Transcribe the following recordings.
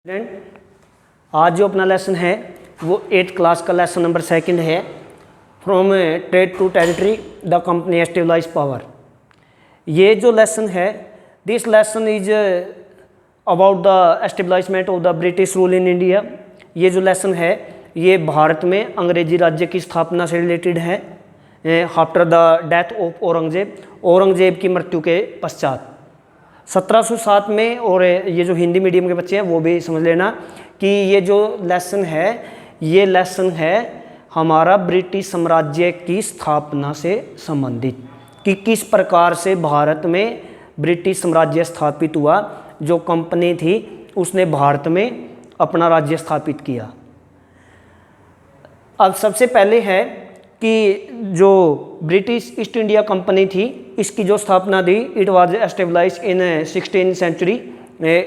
Student, आज जो अपना लेसन है वो 8th क्लास का लेसन नंबर 2 है। From trade to territory the company establish power. ये जो लेसन है, this lesson is about the establishment of the British rule in India. ये जो लेसन है ये भारत में अंग्रेजी राज्य की स्थापना से रिलेटेड है। After the death of Aurangzeb की मृत्यु के पश्चात 1707 में। और ये जो हिंदी मीडियम के बच्चे हैं वो भी समझ लेना कि ये जो लेसन है ये लेसन है हमारा ब्रिटिश साम्राज्य की स्थापना से संबंधित, कि किस प्रकार से भारत में ब्रिटिश साम्राज्य स्थापित हुआ। जो कंपनी थी उसने भारत में अपना राज्य स्थापित किया। अब सबसे पहले है कि जो ब्रिटिश ईस्ट इंडिया कंपनी थी इसकी जो स्थापना थी, it was establish in 16th century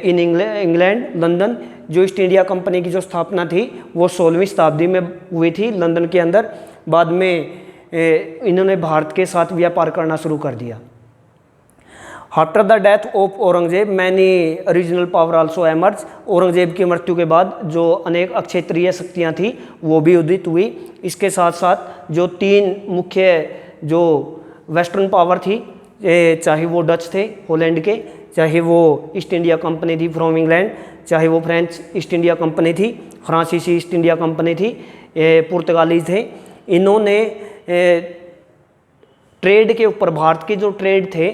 in England London. जो ईस्ट इंडिया कंपनी की जो स्थापना थी वो 16वीं शताब्दी में हुई थी लंदन के अंदर। बाद में इन्होंने भारत के साथ व्यापार करना शुरू कर दिया। After the death of Aurangzeb many regional power also emerge. Aurangzeb की मृत्यु के बाद जो अनेक अक्षेत्रीय शक्तियाँ थी वो भी उदित हुई। इसके साथ साथ जो 3 मुख्य जो वेस्टर्न पावर थी, चाहे वो डच थे हॉलैंड के, चाहे वो ईस्ट इंडिया कंपनी थी फ्रॉम इंग्लैंड, चाहे वो फ्रेंच ईस्ट इंडिया कंपनी थी, फ्रांसीसी ईस्ट इंडिया कंपनी थी, पुर्तगाली थे। इन्होंने ट्रेड के ऊपर, भारत के जो ट्रेड थे,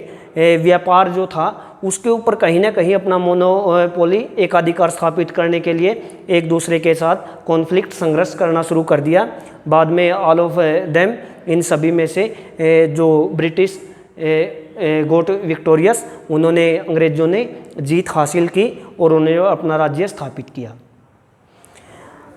व्यापार जो था उसके ऊपर कहीं ना कहीं अपना मोनोपोली, एकाधिकार स्थापित करने के लिए एक दूसरे के साथ कॉन्फ्लिक्ट, संघर्ष करना शुरू कर दिया। बाद में ऑल ऑफ देम, इन सभी में से जो ब्रिटिश गोट विक्टोरियस, उन्होंने, अंग्रेजों ने जीत हासिल की और उन्होंने अपना राज्य स्थापित किया।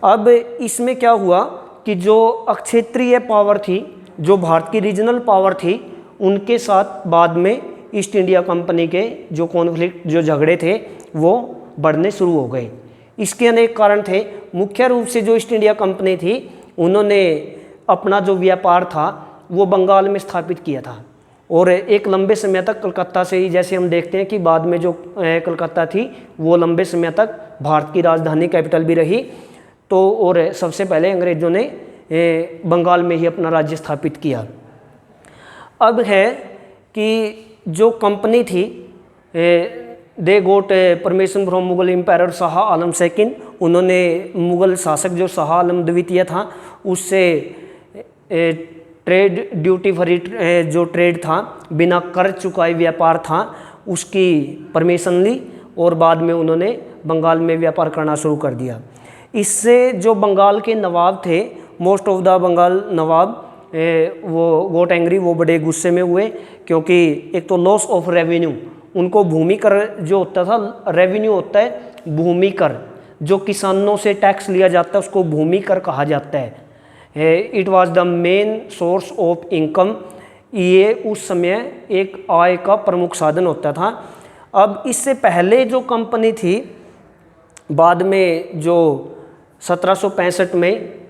अब इसमें क्या हुआ कि जो अक्षेत्रीय पावर थी, जो भारत की रीजनल पावर थी, उनके साथ बाद में ईस्ट इंडिया कंपनी के जो कॉन्फ्लिक्ट, जो झगड़े थे वो बढ़ने शुरू हो गए। इसके अनेक कारण थे। मुख्य रूप से जो ईस्ट इंडिया कंपनी थी उन्होंने अपना जो व्यापार था वो बंगाल में स्थापित किया था और एक लंबे समय तक कलकत्ता से ही, जैसे हम देखते हैं कि बाद में जो कलकत्ता थी वो लंबे समय तक भारत की राजधानी, कैपिटल भी रही। तो और सबसे पहले अंग्रेजों ने बंगाल में ही अपना राज्य स्थापित किया। अब है कि जो कंपनी थी, they got permission from Mughal empire Shah Alam II। उन्होंने मुगल शासक जो शाह आलम द्वितीय था उससे ट्रेड ड्यूटी फ्री, जो ट्रेड था, बिना कर चुकाए व्यापार था, उसकी परमिशन ली और बाद में उन्होंने बंगाल में व्यापार करना शुरू कर दिया। इससे जो बंगाल के नवाब थे, मोस्ट ऑफ द बंगाल नवाब, वो गोट एंग्री, वो बड़े गुस्से में हुए, क्योंकि एक तो लॉस ऑफ रेवेन्यू, उनको भूमि कर जो होता था, रेवेन्यू होता है भूमि कर, जो किसानों से टैक्स लिया जाता है उसको भूमि कर कहा जाता है। It was the main source of income. ये उस समय एक आय का प्रमुख साधन होता था। अब इससे पहले जो कंपनी थी, बाद में जो 1765 में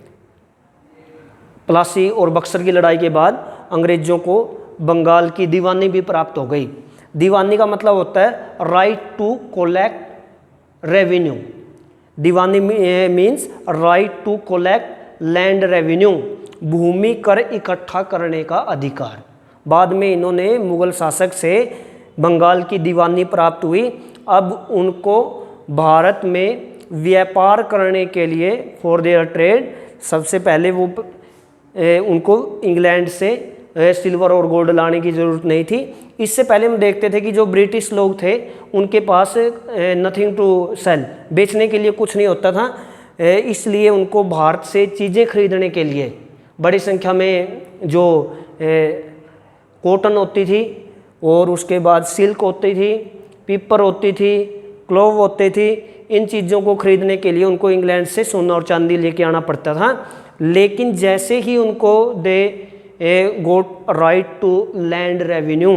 प्लासी और बक्सर की लड़ाई के बाद अंग्रेजों को बंगाल की दीवानी भी प्राप्त हो गई। दीवानी का मतलब होता है राइट टू कोलेक्ट रेवेन्यू। दीवानी means right to collect land revenue, भूमि कर इकट्ठा करने का अधिकार। बाद में इन्होंने मुगल शासक से बंगाल की दीवानी प्राप्त हुई। अब उनको भारत में व्यापार करने के लिए, फॉर देयर ट्रेड, सबसे पहले वो उनको इंग्लैंड से सिल्वर और गोल्ड लाने की ज़रूरत नहीं थी। इससे पहले हम देखते थे कि जो ब्रिटिश लोग थे उनके पास नथिंग टू सेल, बेचने के लिए कुछ नहीं होता था, इसलिए उनको भारत से चीज़ें खरीदने के लिए बड़ी संख्या में जो कॉटन होती थी और उसके बाद सिल्क होती थी, पीपर होती थी, क्लोव होती थी, इन चीज़ों को खरीदने के लिए उनको इंग्लैंड से सोना और चांदी लेके आना पड़ता था। लेकिन जैसे ही उनको they got right to land revenue,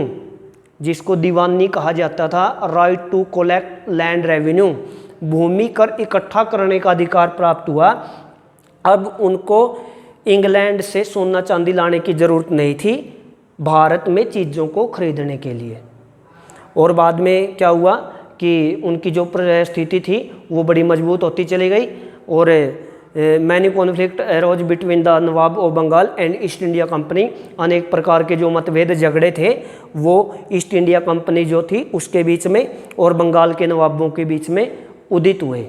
जिसको दीवानी कहा जाता था, right to collect land revenue, भूमि कर इकट्ठा करने का अधिकार प्राप्त हुआ। अब उनको इंग्लैंड से सोना चांदी लाने की ज़रूरत नहीं थी भारत में चीज़ों को खरीदने के लिए। और बाद में क्या हुआ कि उनकी जो स्थिति थी वो बड़ी मजबूत होती चली गई और many conflict arose between the nawab of Bengal and East India Company. अनेक प्रकार के जो मतभेद झगड़े थे वो ईस्ट इंडिया कंपनी जो थी उसके बीच में और बंगाल के नवाबों के बीच में उदित हुए।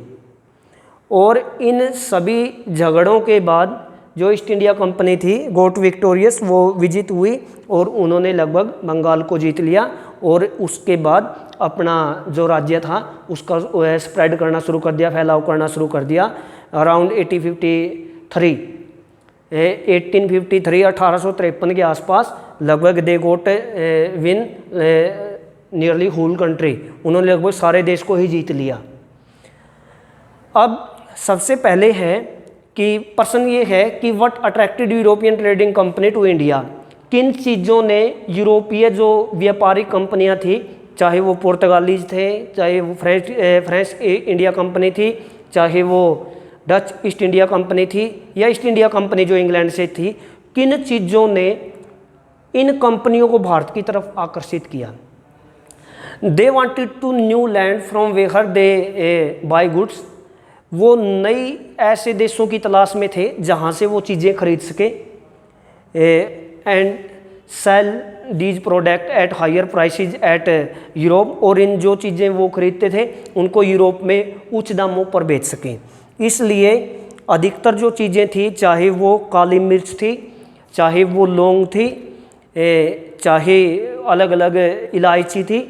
और इन सभी झगड़ों के बाद जो ईस्ट इंडिया कंपनी थी गोट विक्टोरियस, वो विजित हुई और उन्होंने लगभग बंगाल को जीत लिया और उसके बाद अपना जो राज्य था उसका स्प्रेड करना शुरू कर दिया, फैलाव करना शुरू कर दिया। अराउंड 1853 1853 के आसपास लगभग दे गोट विन नियरली होल कंट्री, उन्होंने लगभग सारे देश को ही जीत लिया। अब सबसे पहले है कि प्रश्न ये है कि what attracted European trading company to India. किन चीज़ों ने यूरोपीय जो व्यापारिक कंपनियां थी, चाहे वो पुर्तगालीज थे, चाहे वो फ्रेंच इंडिया कंपनी थी, चाहे वो डच ईस्ट इंडिया कंपनी थी या ईस्ट इंडिया कंपनी जो इंग्लैंड से थी, किन चीज़ों ने इन कंपनियों को भारत की तरफ आकर्षित किया। They wanted to new land from where they buy goods. वो नई ऐसे देशों की तलाश में थे जहाँ से वो चीज़ें खरीद सके and sell these product at higher prices at Europe. और इन जो चीज़ें वो खरीदते थे उनको यूरोप में उच्च दामों पर बेच सकें। इसलिए अधिकतर जो चीज़ें थी, चाहे वो काली मिर्च थी, चाहे वो लौंग थी, चाहे अलग अलग इलायची थी,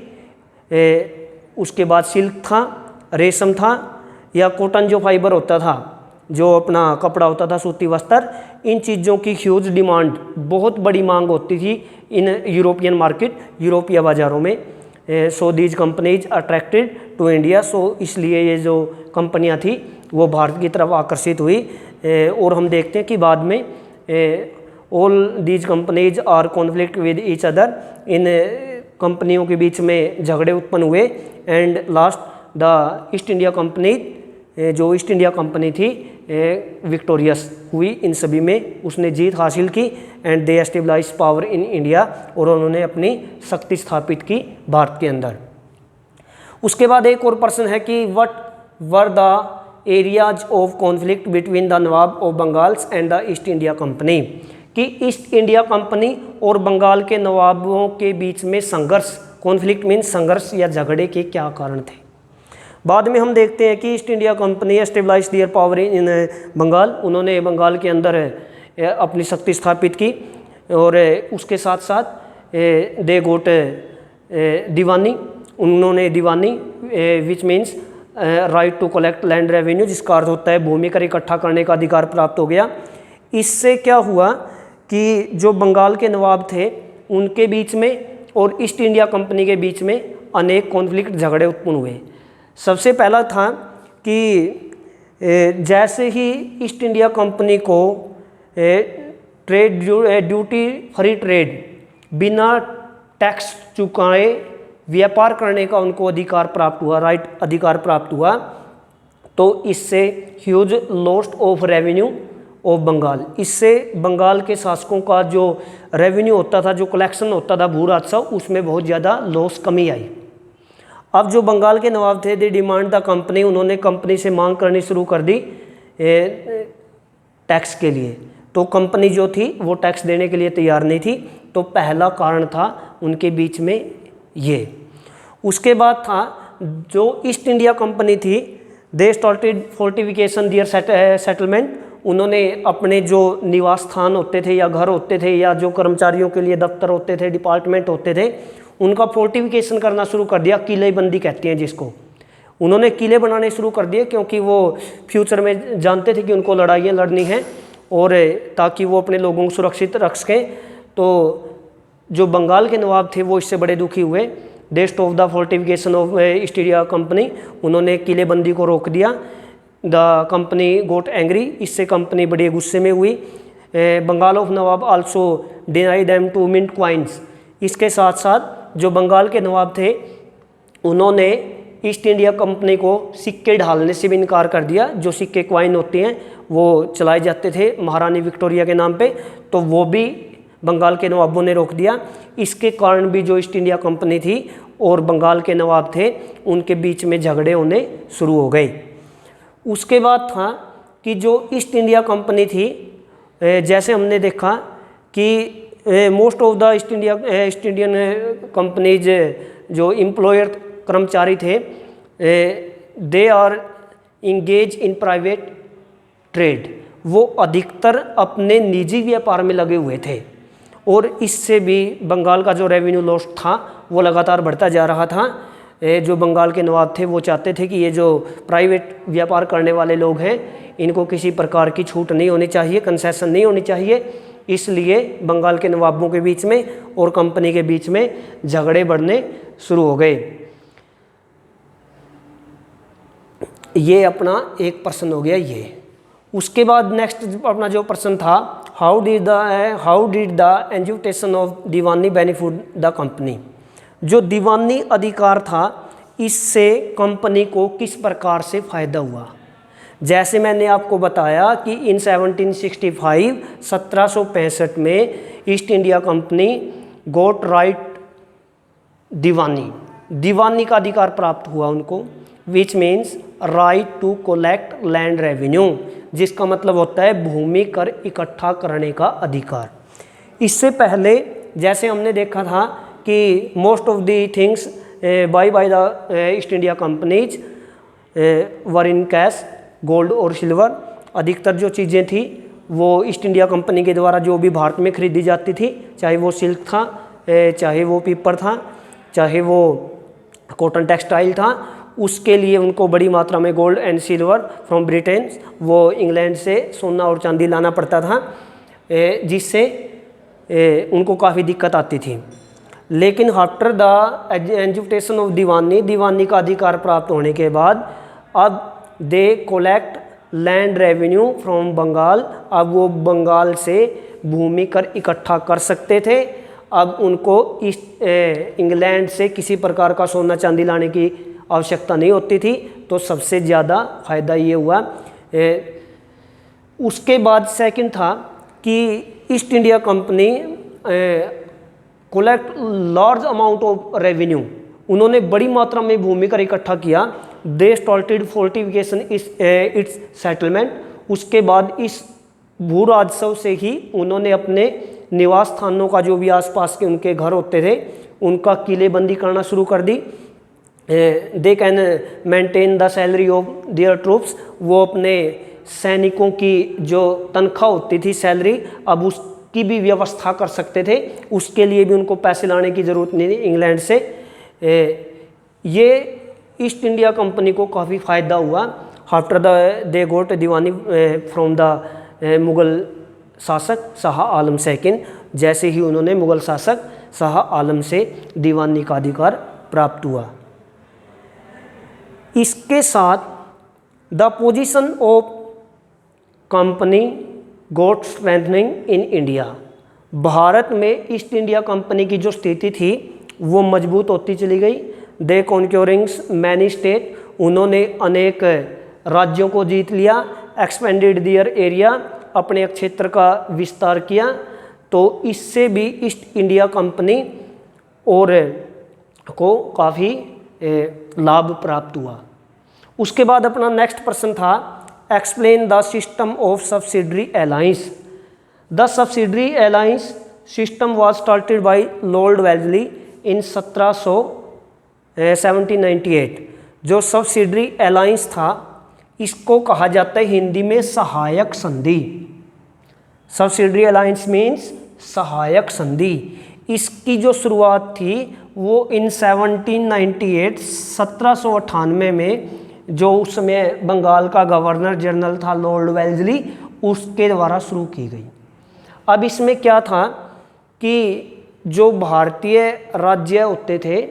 उसके बाद सिल्क था, रेशम था या कॉटन जो फाइबर होता था, जो अपना कपड़ा होता था, सूती वस्त्र, इन चीज़ों की ह्यूज डिमांड, बहुत बड़ी मांग होती थी इन यूरोपियन मार्केट, यूरोपीय बाज़ारों में। So these companies attracted to India. सो इसलिए ये जो कंपनियां थी वो भारत की तरफ आकर्षित हुई। और हम देखते हैं कि बाद में all these companies are conflict with each other. इन कंपनियों के बीच में झगड़े उत्पन्न हुए and last the East India company, जो ईस्ट इंडिया कंपनी थी, विक्टोरियस हुई इन सभी में, उसने जीत हासिल की and they establish power in India. और उन्होंने अपनी शक्ति स्थापित की भारत के अंदर। उसके बाद एक और प्रश्न है कि what were the areas of conflict between the nawab of Bengal's and the East India company. कि ईस्ट इंडिया कंपनी और बंगाल के नवाबों के बीच में संघर्ष, कॉन्फ्लिक्ट मीन्स संघर्ष या झगड़े के क्या कारण थे। बाद में हम देखते हैं कि East India Company establish their power in Bengal. उन्होंने बंगाल के अंदर अपनी शक्ति स्थापित की और उसके साथ साथ दे गोट दीवानी, उन्होंने दीवानी which means right to collect land revenue, जिसका अर्थ होता है भूमि कर इकट्ठा करने का अधिकार प्राप्त हो गया। इससे क्या हुआ कि जो बंगाल के नवाब थे उनके बीच में और ईस्ट इंडिया कंपनी के बीच में अनेक कॉन्फ्लिक्ट, झगड़े उत्पन्न हुए। सबसे पहला था कि जैसे ही ईस्ट इंडिया कंपनी को ट्रेड ड्यूटी फ्री ट्रेड, बिना टैक्स चुकाए व्यापार करने का उनको अधिकार प्राप्त हुआ, राइट अधिकार प्राप्त हुआ, तो इससे huge loss of revenue of Bengal, इससे बंगाल के शासकों का जो रेवेन्यू होता था, जो कलेक्शन होता था भू राजस्व, उसमें बहुत ज़्यादा लॉस, कमी आई। अब जो बंगाल के नवाब थे दे डिमांड द कंपनी, उन्होंने कंपनी से मांग करनी शुरू कर दी टैक्स के लिए। तो कंपनी जो थी वो टैक्स देने के लिए तैयार नहीं थी। तो पहला कारण था उनके बीच में ये। उसके बाद था जो ईस्ट इंडिया कंपनी थी, they started fortification their settlement. उन्होंने अपने जो निवास स्थान होते थे या घर होते थे या जो कर्मचारियों के लिए दफ्तर होते थे, डिपार्टमेंट होते थे, उनका फोर्टिफिकेशन करना शुरू कर दिया, किलेबंदी कहते हैं जिसको। उन्होंने किले बनाने शुरू कर दिए क्योंकि वो फ्यूचर में जानते थे कि उनको लड़ाइयाँ लड़नी हैं और ताकि वो अपने लोगों को सुरक्षित रख सकें। तो जो बंगाल के नवाब थे वो इससे बड़े दुखी हुए। They stop the fortification of East India Company, उन्होंने किलेबंदी को रोक दिया। द कंपनी गोट एंग्री, इससे कंपनी बड़े गुस्से में हुई। Bengal of nawab also deny them to mint coins. इसके साथ साथ जो बंगाल के नवाब थे उन्होंने ईस्ट इंडिया कंपनी को सिक्के ढालने से भी इनकार कर दिया। जो सिक्के क्वाइन होते हैं वो चलाए जाते थे महारानी विक्टोरिया के नाम पे, तो वो भी बंगाल के नवाबों ने रोक दिया। इसके कारण भी जो ईस्ट इंडिया कंपनी थी और बंगाल के नवाब थे उनके बीच में झगड़े होने शुरू हो गए। उसके बाद था कि जो ईस्ट इंडिया कंपनी थी, जैसे हमने देखा कि most of the East Indian companies जो एम्प्लॉयर कर्मचारी थे, they are engage in private trade, वो अधिकतर अपने निजी व्यापार में लगे हुए थे और इससे भी बंगाल का जो रेवेन्यू लॉस था वो लगातार बढ़ता जा रहा था। जो बंगाल के नवाब थे वो चाहते थे कि ये जो प्राइवेट व्यापार करने वाले लोग हैं इनको किसी प्रकार की छूट नहीं होनी चाहिए, कंसेशन नहीं होनी चाहिए। इसलिए बंगाल के नवाबों के बीच में और कंपनी के बीच में झगड़े बढ़ने शुरू हो गए। ये अपना एक प्रश्न हो गया ये। उसके बाद नेक्स्ट अपना जो प्रश्न था, how did the education of दीवानी बेनिफिट द कंपनी। जो दीवानी अधिकार था इससे कंपनी को किस प्रकार से फ़ायदा हुआ। जैसे मैंने आपको बताया कि इन 1765 में East India Company got right Diwani का अधिकार प्राप्त हुआ उनको, which means right to collect land revenue, जिसका मतलब होता है भूमि कर इकट्ठा करने का अधिकार। इससे पहले जैसे हमने देखा था कि most of the things by the East India companies were in cash, gold और सिल्वर। अधिकतर जो चीज़ें थी वो ईस्ट इंडिया कंपनी के द्वारा जो भी भारत में खरीदी जाती थी, चाहे वो सिल्क था, चाहे वो पेपर था, चाहे वो कॉटन टेक्सटाइल था, उसके लिए उनको बड़ी मात्रा में gold and silver from Britain, वो इंग्लैंड से सोना और चांदी लाना पड़ता था, जिससे उनको काफ़ी दिक्कत आती थी। लेकिन after the education of Diwani का अधिकार प्राप्त होने के बाद अब they collect land revenue from Bengal, अब वो बंगाल से भूमि कर इकट्ठा कर सकते थे। अब उनको इंग्लैंड से किसी प्रकार का सोना चांदी लाने की आवश्यकता नहीं होती थी, तो सबसे ज़्यादा फ़ायदा ये हुआ। उसके बाद सेकंड था कि East India company collect large amount of revenue, उन्होंने बड़ी मात्रा में भूमि कर इकट्ठा किया। दे स्टार्टेड फोर्टिफिकेशन इट्स सेटलमेंट, उसके बाद इस भू राजस्व से ही उन्होंने अपने निवास स्थानों का जो भी आसपास के उनके घर होते थे उनका किलेबंदी करना शुरू कर दी। They can maintain the salary of their troops, वो अपने सैनिकों की जो तनख्वाह होती थी, सैलरी, अब उसकी भी व्यवस्था कर सकते थे। उसके लिए भी उनको पैसे लाने की ज़रूरत नहीं थी इंग्लैंड से। ये ईस्ट इंडिया कंपनी को काफ़ी फ़ायदा हुआ। After they got Diwani from the Mughal शासक शाह आलम सेकंड, जैसे ही उन्होंने मुग़ल शासक शाह आलम से दीवानी का अधिकार प्राप्त हुआ। इसके साथ the position of company got strengthening in India, Bharat में ईस्ट इंडिया कंपनी की जो स्थिति थी वो मजबूत होती चली गई। दे कॉन्क्योरिंग्स मैनी स्टेट, उन्होंने अनेक राज्यों को जीत लिया। एक्सपेंडेड दियर एरिया, अपने क्षेत्र का विस्तार किया। तो इससे भी ईस्ट इंडिया कंपनी और को काफ़ी लाभ प्राप्त हुआ। उसके बाद अपना नेक्स्ट प्रश्न था, explain the system of subsidiary alliance. The subsidiary alliance system was started by lord Wellesley in 1798। जो सब्सिडरी अलायंस था इसको कहा जाता है हिंदी में सहायक संधि। सब्सिडरी अलायंस मीन्स सहायक संधि। इसकी जो शुरुआत थी वो इन 1798 में जो उस समय बंगाल का गवर्नर जनरल था लॉर्ड वेल्जली, उसके द्वारा शुरू की गई। अब इसमें क्या था कि जो भारतीय राज्य होते थे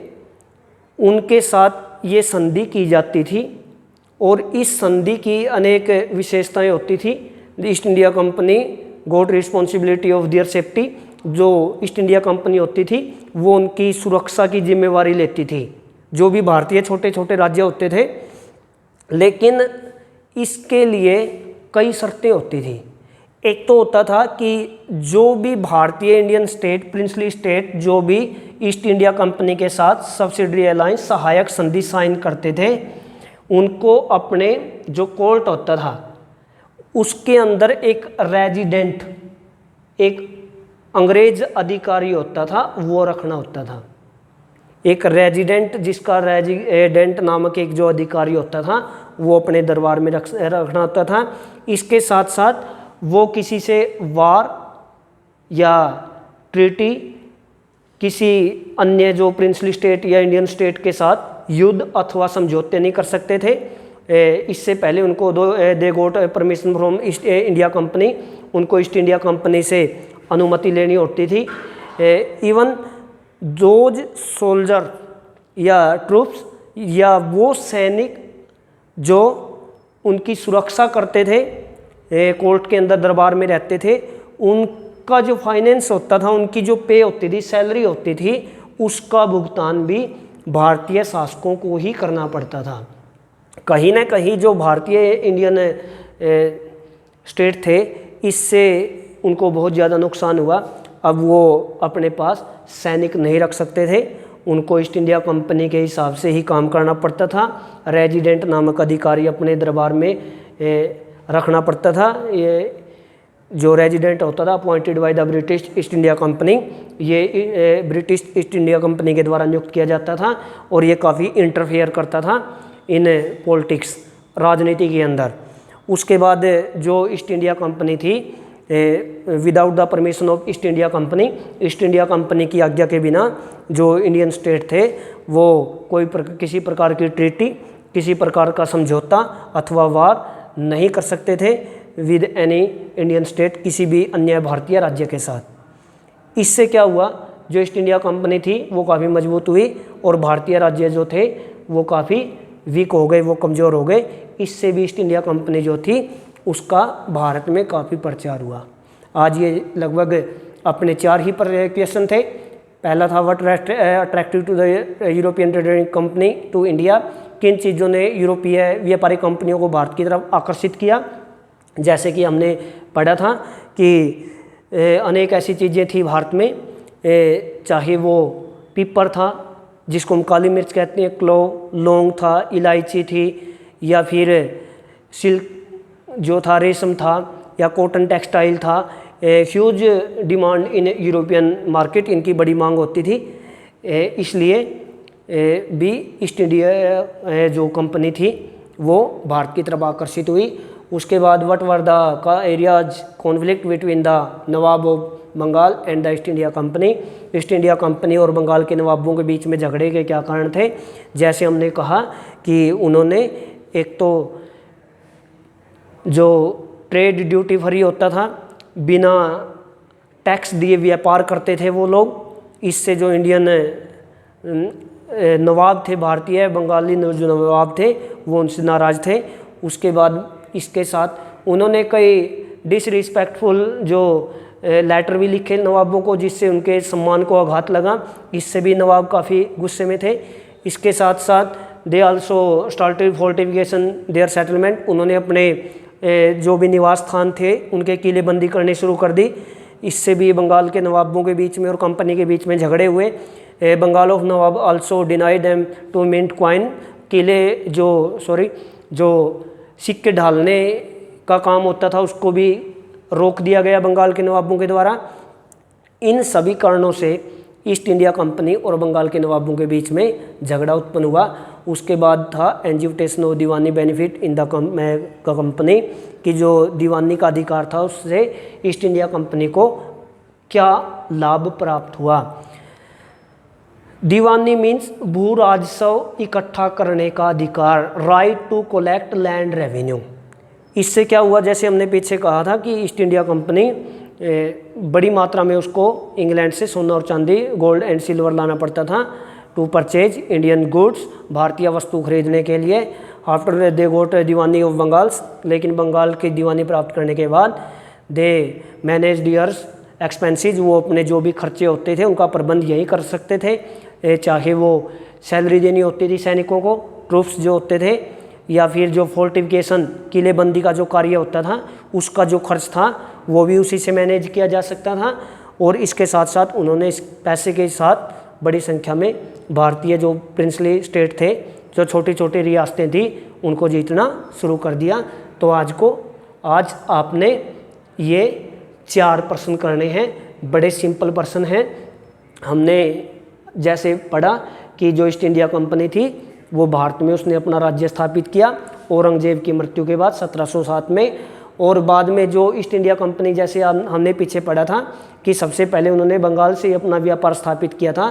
उनके साथ ये संधि की जाती थी और इस संधि की अनेक विशेषताएं होती थी। East India Company got responsibility of their safety, जो ईस्ट इंडिया कंपनी होती थी वो उनकी सुरक्षा की जिम्मेवारी लेती थी, जो भी भारतीय छोटे छोटे राज्य होते थे। लेकिन इसके लिए कई शर्तें होती थी। एक तो होता था कि जो भी भारतीय इंडियन स्टेट, प्रिंसली स्टेट, जो भी ईस्ट इंडिया कंपनी के साथ सब्सिडरी अलायंस सहायक संधि साइन करते थे, उनको अपने जो कोर्ट होता था उसके अंदर एक रेजिडेंट, एक अंग्रेज अधिकारी होता था, वो रखना होता था। एक रेजिडेंट, जिसका रेजिडेंट नामक एक जो अधिकारी होता था वो अपने दरबार में रखना होता था। इसके साथ साथ वो किसी से वार या ट्रीटी, किसी अन्य जो प्रिंसली स्टेट या इंडियन स्टेट के साथ युद्ध अथवा समझौते नहीं कर सकते थे। इससे पहले उनको they got permission from East India company, उनको ईस्ट इंडिया कंपनी से अनुमति लेनी होती थी। इवन दोज सोल्जर या ट्रूप्स या वो सैनिक जो उनकी सुरक्षा करते थे, कोर्ट के अंदर दरबार में रहते थे, उनका जो फाइनेंस होता था, उनकी जो पे होती थी, सैलरी होती थी, उसका भुगतान भी भारतीय शासकों को ही करना पड़ता था। कहीं ना कहीं जो भारतीय इंडियन स्टेट थे, इससे उनको बहुत ज़्यादा नुकसान हुआ। अब वो अपने पास सैनिक नहीं रख सकते थे, उनको ईस्ट इंडिया कंपनी के हिसाब से ही काम करना पड़ता था। रेजिडेंट नामक अधिकारी अपने दरबार में रखना पड़ता था। ये जो रेजिडेंट होता था appointed by the British east India company, ये ब्रिटिश ईस्ट इंडिया कंपनी के द्वारा नियुक्त किया जाता था और ये काफ़ी इंटरफेयर करता था इन पॉलिटिक्स, राजनीति के अंदर। उसके बाद जो ईस्ट इंडिया कंपनी थी, without the permission of East India Company, East India Company की आज्ञा के बिना जो इंडियन स्टेट थे वो किसी प्रकार की ट्रीटी, किसी प्रकार का समझौता अथवा वार नहीं कर सकते थे विद एनी इंडियन स्टेट, किसी भी अन्य भारतीय राज्य के साथ। इससे क्या हुआ, जो ईस्ट इंडिया कंपनी थी वो काफ़ी मजबूत हुई और भारतीय राज्य जो थे वो काफ़ी वीक हो गए, वो कमज़ोर हो गए। इससे भी ईस्ट इंडिया कंपनी जो थी उसका भारत में काफ़ी प्रचार हुआ। आज ये लगभग अपने 4 ही पर क्वेश्चन थे। पहला था what attractive to the European trading company to India, किन चीज़ों ने यूरोपीय व्यापारिक कंपनियों को भारत की तरफ आकर्षित किया। जैसे कि हमने पढ़ा था कि अनेक ऐसी चीज़ें थी भारत में, चाहे वो पीपर था जिसको हम काली मिर्च कहते हैं, क्लोव, लौंग था, इलायची थी, या फिर सिल्क जो था, रेशम था, या कॉटन टेक्सटाइल था। Huge demand in European market, इनकी बड़ी मांग होती थी। इसलिए भी ईस्ट इंडिया जो कंपनी थी वो भारत की तरफ आकर्षित हुई। उसके बाद what were the areas conflict between the nawab of Bengal and the East India Company, East India Company और बंगाल के नवाबों के बीच में झगड़े के क्या कारण थे। जैसे हमने कहा कि उन्होंने एक तो जो ट्रेड ड्यूटी फ्री होता था, बिना टैक्स दिए व्यापार करते थे वो लोग। इससे जो इंडियन नवाब थे, भारतीय बंगाली जो नवाब थे, वो उनसे नाराज़ थे। उसके बाद इसके साथ उन्होंने कई डिसरिस्पेक्टफुल जो लेटर भी लिखे नवाबों को, जिससे उनके सम्मान को आघात लगा। इससे भी नवाब काफ़ी गुस्से में थे। इसके साथ साथ they also started fortification their settlement, उन्होंने अपने जो भी निवास स्थान थे उनके किलेबंदी करनी शुरू कर दी। इससे भी बंगाल के नवाबों के बीच में और कंपनी के बीच में झगड़े हुए। Bengal of nawab also denied them to mint coin, जो सिक्के ढालने का काम होता था उसको भी रोक दिया गया बंगाल के नवाबों के द्वारा। इन सभी कारणों से ईस्ट इंडिया कंपनी और बंगाल के नवाबों के बीच में झगड़ा उत्पन्न हुआ। उसके बाद था एंजिटेशन ऑफ दीवानी बेनिफिट इन द कंपनी, कि जो दीवानी का अधिकार था उससे ईस्ट इंडिया कंपनी को क्या लाभ प्राप्त हुआ। दीवानी मीन्स भू राजस्व इकट्ठा करने का अधिकार, right to collect land revenue. इससे क्या हुआ, जैसे हमने पीछे कहा था कि ईस्ट इंडिया कंपनी बड़ी मात्रा में उसको इंग्लैंड से सोना और चांदी, गोल्ड एंड सिल्वर लाना पड़ता था टू परचेज इंडियन गुड्स, भारतीय वस्तु खरीदने के लिए। After they got Diwani of Bengals, लेकिन बंगाल की दीवानी प्राप्त करने के बाद दे मैनेज डियर्स एक्सपेंसेस, वो अपने जो भी खर्चे होते थे उनका प्रबंध यही कर सकते थे। चाहे वो सैलरी देनी होती थी सैनिकों को, ट्रूप्स जो होते थे, या फिर जो फोर्टिफिकेशन किलेबंदी का जो कार्य होता था उसका जो खर्च था वो भी उसी से मैनेज किया जा सकता था। और इसके साथ साथ उन्होंने इस पैसे के साथ बड़ी संख्या में भारतीय जो प्रिंसली स्टेट थे, जो छोटी छोटी रियासतें थी, उनको जीतना शुरू कर दिया। तो आज आपने ये 4 प्रश्न करने हैं, बड़े सिंपल प्रश्न हैं। हमने जैसे पढ़ा कि जो ईस्ट इंडिया कंपनी थी वो भारत में उसने अपना राज्य स्थापित किया औरंगजेब की मृत्यु के बाद 1707 में। और बाद में जो ईस्ट इंडिया कंपनी, जैसे हमने पीछे पढ़ा था कि सबसे पहले उन्होंने बंगाल से अपना व्यापार स्थापित किया था।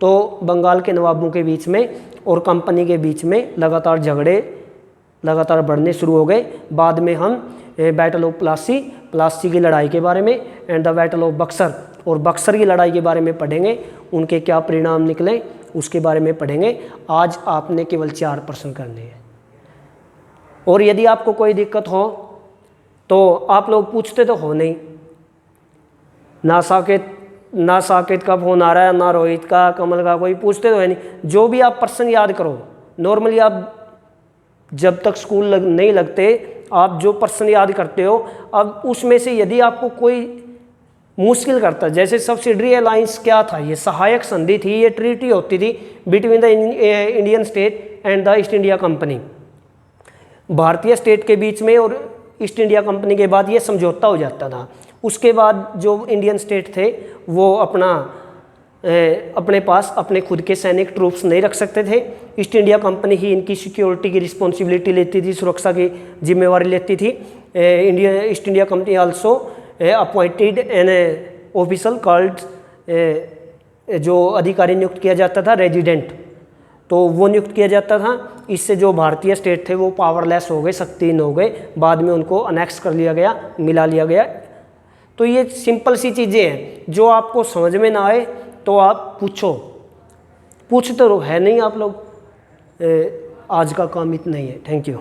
तो बंगाल के नवाबों के बीच में और कंपनी के बीच में लगातार झगड़े लगातार बढ़ने शुरू हो गए। बाद में हम बैटल ऑफ प्लासी की लड़ाई के बारे में and the battle of Buxar और बक्सर की लड़ाई के बारे में पढ़ेंगे, उनके क्या परिणाम निकले उसके बारे में पढ़ेंगे। आज आपने केवल 4 प्रश्न करने हैं। और यदि आपको कोई दिक्कत हो तो आप लोग पूछते तो हो नहीं, ना साकेत का फोन आ रहा है, ना रोहित का, कमल का, कोई पूछते तो है नहीं। जो भी आप प्रश्न याद करो, नॉर्मली आप जब तक स्कूल नहीं लगते आप जो प्रश्न याद करते हो, अब उसमें से यदि आपको कोई मुश्किल करता है, जैसे सब्सिडरी अलायंस क्या था, ये सहायक संधि थी, ये ट्रीटी होती थी between the Indian state and the East India company, भारतीय स्टेट के बीच में। और ईस्ट इंडिया कंपनी के बाद ये समझौता हो जाता था। उसके बाद जो इंडियन स्टेट थे वो अपने पास अपने खुद के सैनिक ट्रूप्स नहीं रख सकते थे। ईस्ट इंडिया कंपनी ही इनकी सिक्योरिटी की रिस्पॉन्सिबिलिटी लेती थी, सुरक्षा की जिम्मेवारी लेती थी। East India company also appointed an officer called, जो अधिकारी नियुक्त किया जाता था रेजिडेंट, तो वो नियुक्त किया जाता था। इससे जो भारतीय स्टेट थे वो पावरलेस हो गए, शक्तिहीन हो गए। बाद में उनको अनेक्स कर लिया गया, मिला लिया गया। तो ये सिंपल सी चीज़ें हैं, जो आपको समझ में ना आए तो आप पूछते रहो, है नहीं आप लोग। आज का काम इतना ही है। Thank you.